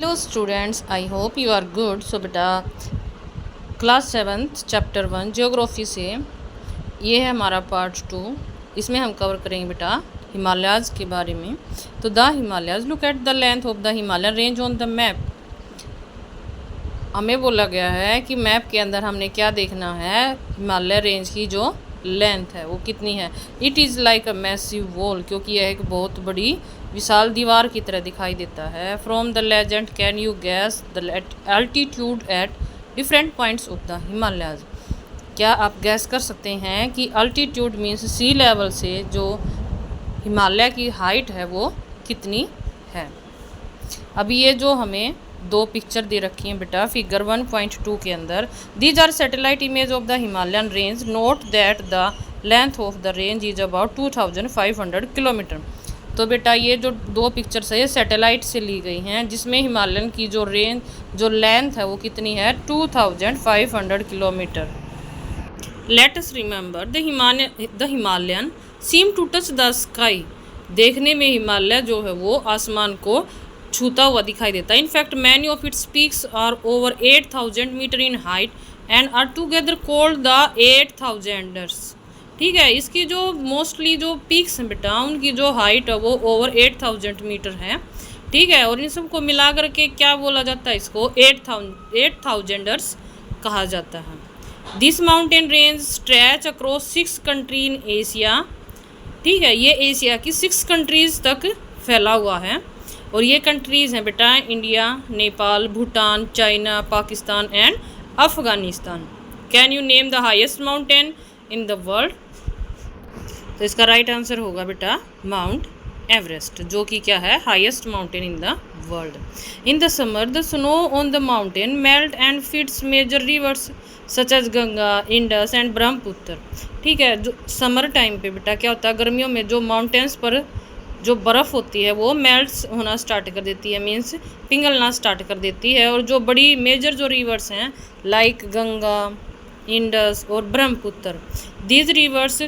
Hello students, I hope you are good. So बेटा class 7th chapter 1 geography से ये है हमारा पार्ट 2। इसमें हम कवर करेंगे बेटा हिमालयाज़ के बारे में। तो the Himalayas, look at the length of the Himalayan range on the map. हमें बोला गया है कि मैप के अंदर हमने क्या देखना है, हिमालय रेंज की जो लेंथ है वो कितनी है। It is like a massive wall, क्योंकि यह एक बहुत बड़ी विशाल दीवार की तरह दिखाई देता है। From the legend can you gas the altitude at different points of the Himalayas. क्या आप गैस कर सकते हैं कि अल्टीट्यूड मीन्स सी लेवल से जो हिमालय की हाइट है वो कितनी है। अभी ये जो हमें दो पिक्चर दे रखी हैं बेटा फिगर 1.2 के अंदर, these are satellite image of the Himalayan range. Note that the length of the range is about 2500 kilometre. तो बेटा ये जो दो पिक्चर्स है ये सैटेलाइट से ली गई हैं, जिसमें हिमालयन की जो रेंज जो लेंथ है वो कितनी है, 2500 kilometre. Let us remember the Himalayan seem to touch the sky. देखने में हिमालय जो है वो आसमान को छूता हुआ दिखाई देता है। In fact many of its peaks are over 8000 metre in height and are together called the 8000ers। ठीक है, इसकी जो मोस्टली जो पीक्स हैं बेटा उनकी जो हाइट है वो ओवर 8000 मीटर है। ठीक है, और इन सबको मिला करके क्या बोला जाता है, इसको 8000ers कहा जाता है। This mountain range stretch across 6 country in Asia. ठीक है, ये एशिया की 6 कंट्रीज तक फैला हुआ है, और ये कंट्रीज़ हैं बेटा India, Nepal, Bhutan, China, Pakistan and Afghanistan. Can you name the highest mountain in the world. तो इसका राइट आंसर होगा बेटा माउंट एवरेस्ट, जो कि क्या है, highest mountain in the world. In the summer the snow on the mountain melt and feeds major rivers such as Ganga, Indus and Brahmaputra. ठीक है, जो समर टाइम पे बेटा क्या होता है, गर्मियों में जो माउंटेन्स पर जो बर्फ़ होती है वो मेल्ट्स होना स्टार्ट कर देती है, मीन्स पिघलना स्टार्ट कर देती है, और जो बड़ी मेजर जो रिवर्स हैं लाइक गंगा, इंडस और Brahmaputra, these rivers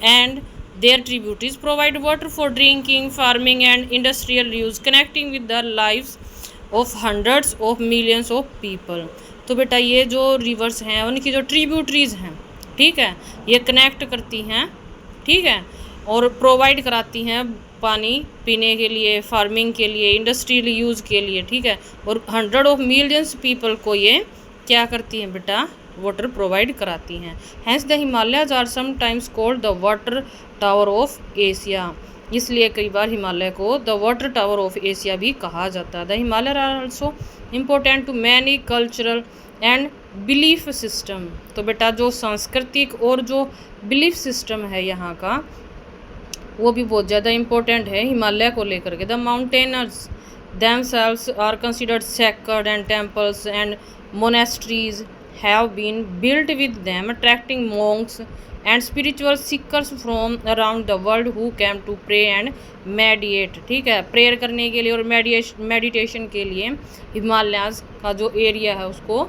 and their tributaries provide water for drinking, farming and industrial use, connecting with the lives of hundreds of millions of people. तो बेटा ये जो रिवर्स हैं उनकी जो ट्रिब्यूटरीज हैं, ठीक है, ये कनेक्ट करती हैं, ठीक है, और प्रोवाइड कराती हैं पानी पीने के लिए, फार्मिंग के लिए, इंडस्ट्रियल यूज़ के लिए। ठीक है, और हंड्रेड ऑफ मिलियंस पीपल को ये क्या करती हैं बेटा, वाटर प्रोवाइड कराती हैं। Hence the Himalayas are sometimes called the water tower of Asia. इसलिए कई बार हिमालय को the water tower of Asia भी कहा जाता है। The Himalaya are also important to many cultural and belief system. तो बेटा जो सांस्कृतिक और जो बिलीफ सिस्टम है यहाँ का वो भी बहुत ज़्यादा इम्पोर्टेंट है हिमालय को लेकर के। The mountaineers themselves are considered sacred and temples and monasteries have been built with them, attracting monks and spiritual seekers from around the world who came to pray and meditate। ठीक है, prayer करने के लिए और meditation के लिए हिमालयाज का जो एरिया है उसको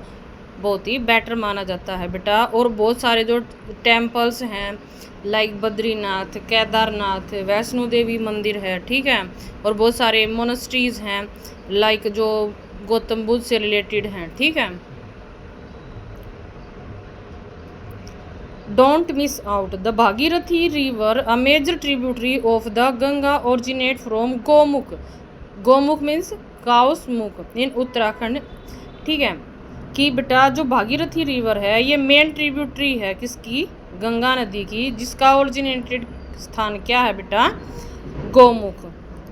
बहुत ही बेटर माना जाता है बेटा। और बहुत सारे जो टेम्पल्स हैं लाइक बद्रीनाथ, केदारनाथ, वैष्णो देवी मंदिर है, ठीक है, और बहुत सारे मोनेस्ट्रीज़ हैं लाइक जो गौतम बुद्ध से रिलेटेड हैं। ठीक है, don't miss out the Bhagirathi river, a major tributary of the Ganga, originate from Gomukh. Gomukh means cow's mukh in Uttarakhand. ठीक है, कि बेटा जो भागीरथी रिवर है ये मेन ट्रिब्यूटरी है किसकी, गंगा नदी की, जिसका ओरिजिनेटेड स्थान क्या है बेटा, गोमुख।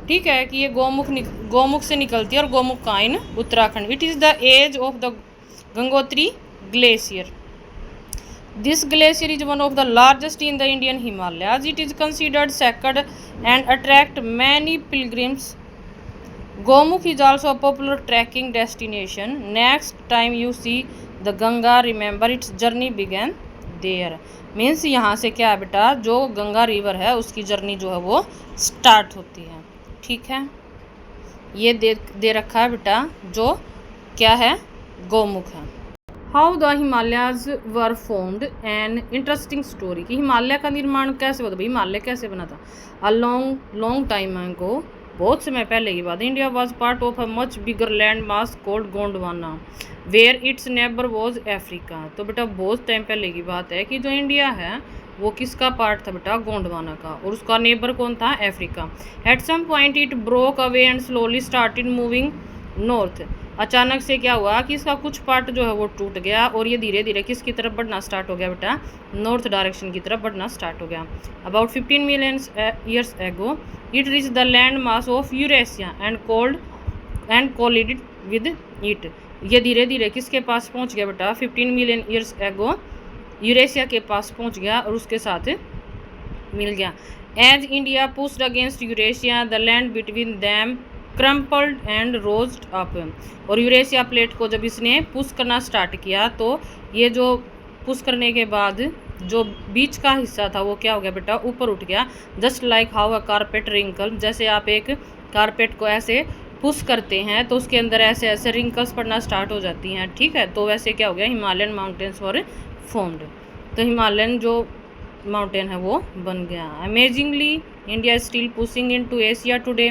ठीक है, कि ये गोमुख से निकलती है, और गोमुख का in Uttarakhand. It is the edge of the Gangotri glacier. This glacier is one of the largest in the Indian Himalayas. It is considered sacred and attract many pilgrims. Gomukh is also a popular trekking destination. Next time you see the Ganga, remember its journey began there. Means यहाँ से क्या है बेटा, जो Ganga river है उसकी journey जो है वो स्टार्ट होती है। ठीक है, ये दे रखा है बेटा जो क्या है, गोमुख है। How the Himalayas were formed, an interesting story. कि हिमालय का निर्माण कैसे हुआ था भाई, हिमालय कैसे बना था। अ लॉन्ग टाइम अगो बहुत समय पहले की बात है। India was part of a much bigger land mass called Gondwana where its neighbour was Africa. तो बेटा बहुत टाइम पहले की बात है कि जो इंडिया है वो किसका पार्ट था बेटा, गोंडवाना का, और उसका नेबर कौन था, Africa. At some point it broke away and slowly started moving north. अचानक से क्या हुआ कि इसका कुछ पार्ट जो है वो टूट गया और ये धीरे धीरे किसकी तरफ बढ़ना स्टार्ट हो गया बेटा, नॉर्थ डायरेक्शन की तरफ बढ़ना स्टार्ट हो गया। About 15 million years ago it reach the land mass of Eurasia and collided with it. ये धीरे धीरे किसके पास पहुंच गया बेटा, 15 मिलियन ईयर्स एगो यूरेशिया के पास पहुंच गया और उसके साथ मिल गया। As India pushed against Eurasia the land between them crumpled and rose up. और यूरेशिया प्लेट को जब इसने पुश करना स्टार्ट किया तो ये जो पुश करने के बाद जो बीच का हिस्सा था वो क्या हो गया बेटा, ऊपर उठ गया। Just like how a carpet wrinkle, जैसे आप एक कारपेट को ऐसे पुश करते हैं तो उसके अंदर ऐसे ऐसे रिंकल्स पड़ना स्टार्ट हो जाती हैं, ठीक है। तो वैसे क्या हो गया, हिमालयन माउंटेन्स वर फॉर्म्ड। तो हिमालयन जो माउंटेन है वो बन गया। Amazingly India still pushing into Asia today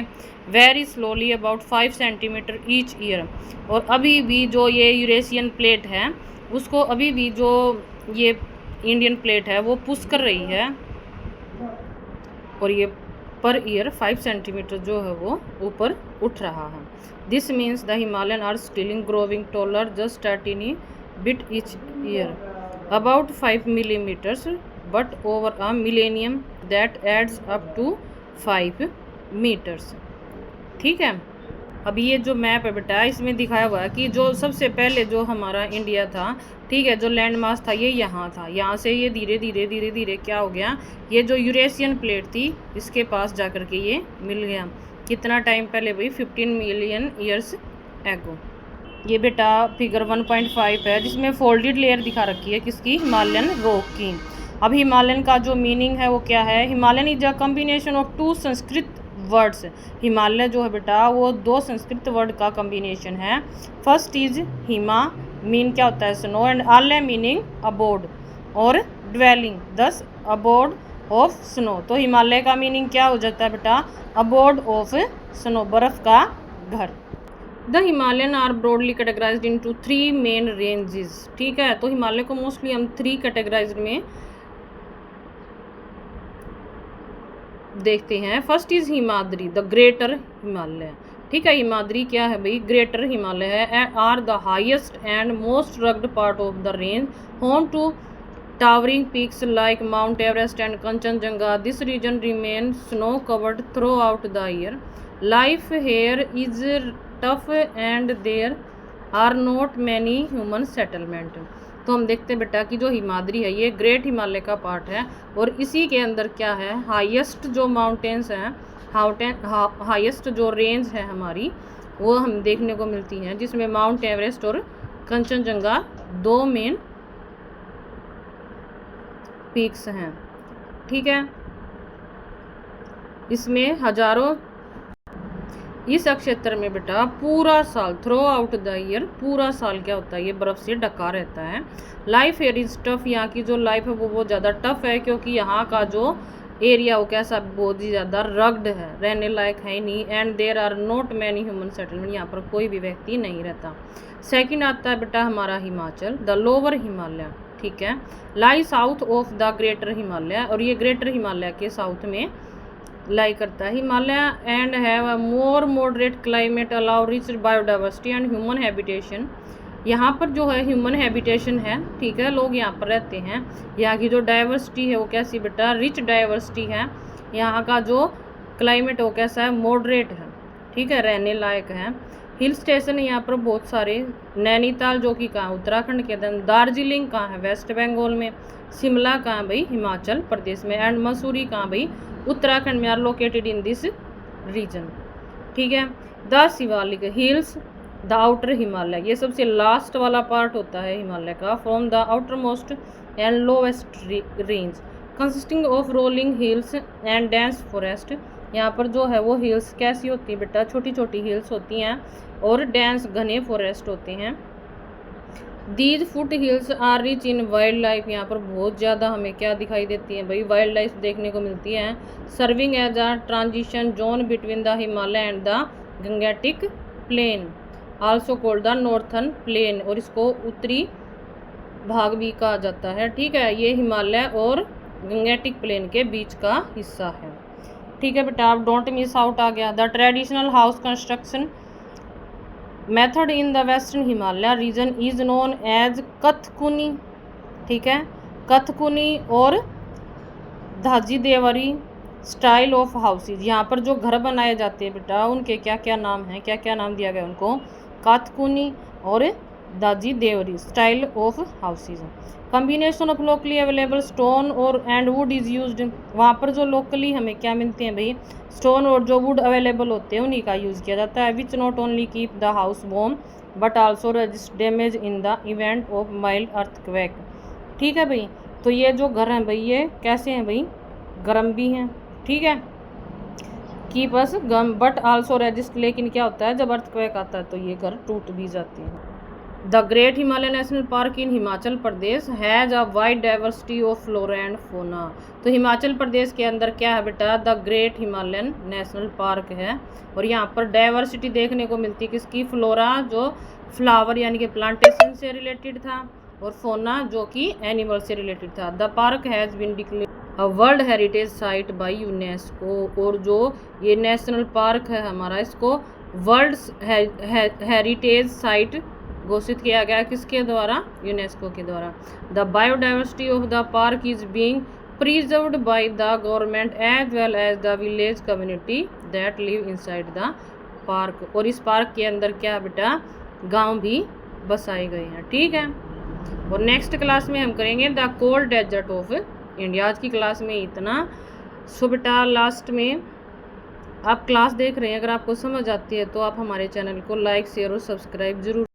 very slowly about 5 centimetre each year. और अभी भी जो ये यूरेशियन प्लेट है उसको अभी भी जो ये इंडियन प्लेट है वो पुश कर रही है और ये पर ईयर 5 सेंटीमीटर जो है वो ऊपर उठ रहा है। This means the Himalayan are still growing taller just 13 bit each year about 5 millimetres but over a millennium that adds up to 5 metres. ठीक है। अब ये जो मैप है बेटा इसमें दिखाया हुआ है कि जो सबसे पहले जो हमारा इंडिया था, ठीक है, जो लैंड मास था ये यहाँ था। यहाँ से ये धीरे धीरे क्या हो गया, ये जो यूरेशियन प्लेट थी इसके पास जाकर के ये मिल गया। कितना टाइम पहले भाई, 15 मिलियन ईयर्स एगो। ये बेटा फिगर 1.5 है जिसमें फोल्डेड लेयर दिखा रखी है किसकी, हिमालयन रॉक की। अब हिमालयन का जो मीनिंग है वो क्या है, Himalayan is a combination of 2 Sanskrit words. Himalaya जो है बेटा वो 2 संस्कृत वर्ड का कॉम्बिनेशन है। फर्स्ट इज हिमा, मीन क्या होता है स्नो, एंड आलय मीनिंग अबोर्ड और ड्वेलिंग, दस अबोर्ड ऑफ स्नो। तो हिमालय का मीनिंग क्या हो जाता है बेटा, अबोर्ड ऑफ स्नो, बर्फ का घर। The Himalayan are broadly categorised into 3 main ranges. ठीक है, तो हिमालय को मोस्टली हम 3 कैटेगराइज में देखते हैं। First is Himadri, the greater Himalaya. ठीक है, हिमाद्री क्या है भाई, ग्रेटर हिमालय है। Are the highest and most rugged part of the range, home to towering peaks like Mount Everest and Kanchenjunga. This region remain snow covered throughout the year. Life here is tough and there are not many human settlement. तो हम देखते हैं बेटा कि जो हिमाद्री है ये great Himalaya का पार्ट है और इसी के अंदर क्या है, हाईएस्ट जो माउंटेन्स हैं, हाईएस्ट जो रेंज है हमारी वो हम देखने को मिलती हैं, जिसमें माउंट एवरेस्ट और कंचनजंगा 2 मेन पीक्स हैं। ठीक है, इसमें हजारों, इस क्षेत्र में बेटा पूरा साल थ्रू आउट द ईयर पूरा साल क्या होता है, ये बर्फ़ से ढका रहता है। लाइफ एयर इज टफ, यहाँ की जो लाइफ है वो बहुत ज़्यादा टफ है क्योंकि यहाँ का जो एरिया वो कैसा, बहुत ही ज़्यादा रग्ड है, रहने लायक है ही नहीं। And there are not many human settlement, यहाँ पर कोई भी व्यक्ति नहीं रहता। सेकेंड आता है बेटा हमारा हिमाचल, द लोअर हिमालय। ठीक है, lie south of the greater Himalaya, और ये ग्रेटर हिमालय के साउथ में लाई करता है Himalaya. And have a more moderate climate, allow rich biodiversity and human habitation. यहाँ पर जो है ह्यूमन हैबिटेशन है, ठीक है, लोग यहाँ पर रहते हैं। यहाँ की जो डाइवर्सिटी है वो कैसी बेटा, रिच डाइवर्सिटी है। यहाँ का जो क्लाइमेट वो कैसा है, मॉडरेट है, ठीक है, रहने लायक है। हिल स्टेशन यहाँ पर बहुत सारे, नैनीताल जो कि कहाँ, उत्तराखंड के अंदर, दार्जिलिंग कहाँ है, वेस्ट बंगाल में, शिमला कहाँ भाई, हिमाचल प्रदेश में, एंड मसूरी कहाँ भाई, उत्तराखंड में, are located in this region. ठीक है, the Shivalik hills the outer Himalaya, ये सबसे लास्ट वाला पार्ट होता है हिमालय का। From the outermost and lowest range consisting of rolling hills and dense forest. यहाँ पर जो है वो हिल्स कैसी होती है बेटा, छोटी छोटी हिल्स होती हैं और डेंस घने फॉरेस्ट होते हैं। These foothills are rich in wildlife, यहाँ पर बहुत ज़्यादा हमें क्या दिखाई देती है भाई, वाइल्ड लाइफ देखने को मिलती है। Serving as a transition zone between the Himalaya and the Gangetic plain, also called the northern plain, और इसको उत्तरी भाग भी कहा जाता है। ठीक है, ये हिमालय और गंगेटिक प्लेन के बीच का हिस्सा है। ठीक है बेटा, आप डोंट मिस आउट आ गया। The traditional house construction method in the western Himalaya region is known as Kathkuni. ठीक है, कथकुनी और Dhajji Dewari style of houses, यहाँ पर जो घर बनाए जाते हैं बेटा उनके क्या क्या नाम हैं, क्या क्या नाम दिया गया उनको, कथकुनी और Dhajji Dewari style of houses. Combination of locally available stone और एंड वुड इज़ यूज्ड, वहाँ पर जो लोकली हमें क्या मिलते हैं भाई, स्टोन और जो वुड अवेलेबल होते हैं उन्हीं का यूज़ किया जाता है। Which not only keep the house warm but also resist damage in the event of mild earthquake. ठीक है भाई, तो ये जो घर हैं भाई ये कैसे हैं भाई, गर्म भी हैं। ठीक है, keep us gum but also resist, लेकिन क्या होता है जब अर्थक्वेक आता है तो ये घर टूट भी जाते हैं। The great Himalaya national park in Himachal Pradesh has a wide diversity of flora and fauna. तो हिमाचल प्रदेश के अंदर क्या है बेटा, the great Himalayan national park है, और यहाँ पर डाइवर्सिटी देखने को मिलती है किसकी, फ्लोरा जो फ्लावर यानी कि प्लांटेशन से रिलेटेड था, और फोना जो कि एनिमल से रिलेटेड था। The park has been declared a world heritage site by UNESCO, और जो ये नेशनल पार्क है हमारा इसको वर्ल्ड हेरिटेज साइट घोषित किया गया किसके द्वारा, यूनेस्को के द्वारा। The biodiversity of the park is being preserved by the government as well as the village community that live inside the park, और इस पार्क के अंदर क्या बेटा गांव भी बसाए गए हैं। ठीक है, और नेक्स्ट क्लास में हम करेंगे the cold desert of India. आज की क्लास में इतना। सो बेटा लास्ट में आप क्लास देख रहे हैं, अगर आपको समझ आती है तो आप हमारे चैनल को लाइक शेयर और सब्सक्राइब जरूर